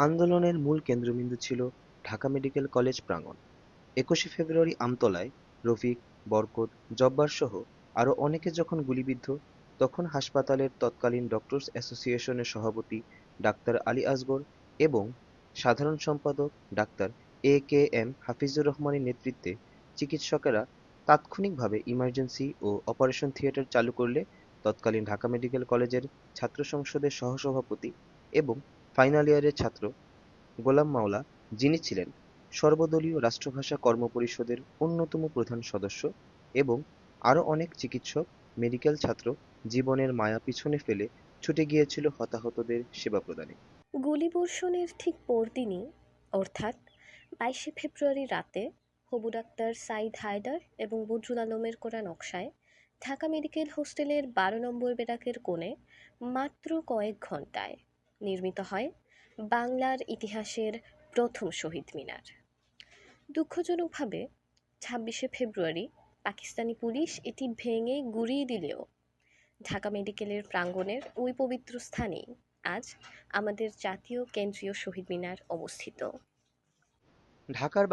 আন্দোলনের মূল কেন্দ্রবিন্দু ছিল ঢাকা মেডিকেল কলেজ প্রাঙ্গণ। ২১শে ফেব্রুয়ারি আমতলায় রফিক, বরকত, জব্বারসহ আরও অনেকে যখন গুলিবিদ্ধ, তখন হাসপাতালের তৎকালীন ডক্টরস অ্যাসোসিয়েশনের সভাপতি ডাক্তার আলী আসগর এবং সাধারণ সম্পাদক ডাক্তার এ.কে.এম. হাফিজুর রহমানের নেতৃত্বে চিকিৎসকেরা তাৎক্ষণিকভাবে ইমার্জেন্সি ও অপারেশন থিয়েটার চালু করলে তৎকালীন ঢাকা মেডিকেল কলেজের ছাত্র সংসদের সহসভাপতি এবং ফাইনাল ইয়ারের ছাত্র গোলাম মাওলা, যিনি ছিলেন সর্বদলীয় রাষ্ট্রভাষা কর্মপরিষদের অন্যতম প্রধান সদস্য, এবং আরও অনেক চিকিৎসক, মেডিকেল ছাত্র জীবনের মায়া পিছনে ফেলে ছুটে গিয়েছিল হতাহতদের সেবা প্রদানে। গুলিবর্ষণের ঠিক পরদিনই অর্থাৎ ২২শে ফেব্রুয়ারি রাতে হবু ডাক্তার সাইদ হায়দার এবং বদরুল আলমের করা নকশায় ঢাকা মেডিকেল হোস্টেলের ১২ নম্বর ব্যারাকের কোণে মাত্র কয়েক ঘন্টায় নির্মিত হয় বাংলার ইতিহাসের প্রথম শহীদ মিনার। দুঃখজনকভাবে ২৬শে ফেব্রুয়ারি পাকিস্তানি পুলিশ এটি ভেঙে গুঁড়িয়ে দিলেও ঢাকা মেডিকেলের প্রাঙ্গণের ওই পবিত্র স্থানেই আজ আমাদের জাতীয় কেন্দ্রীয় শহীদ মিনার অবস্থিত। ঢাকার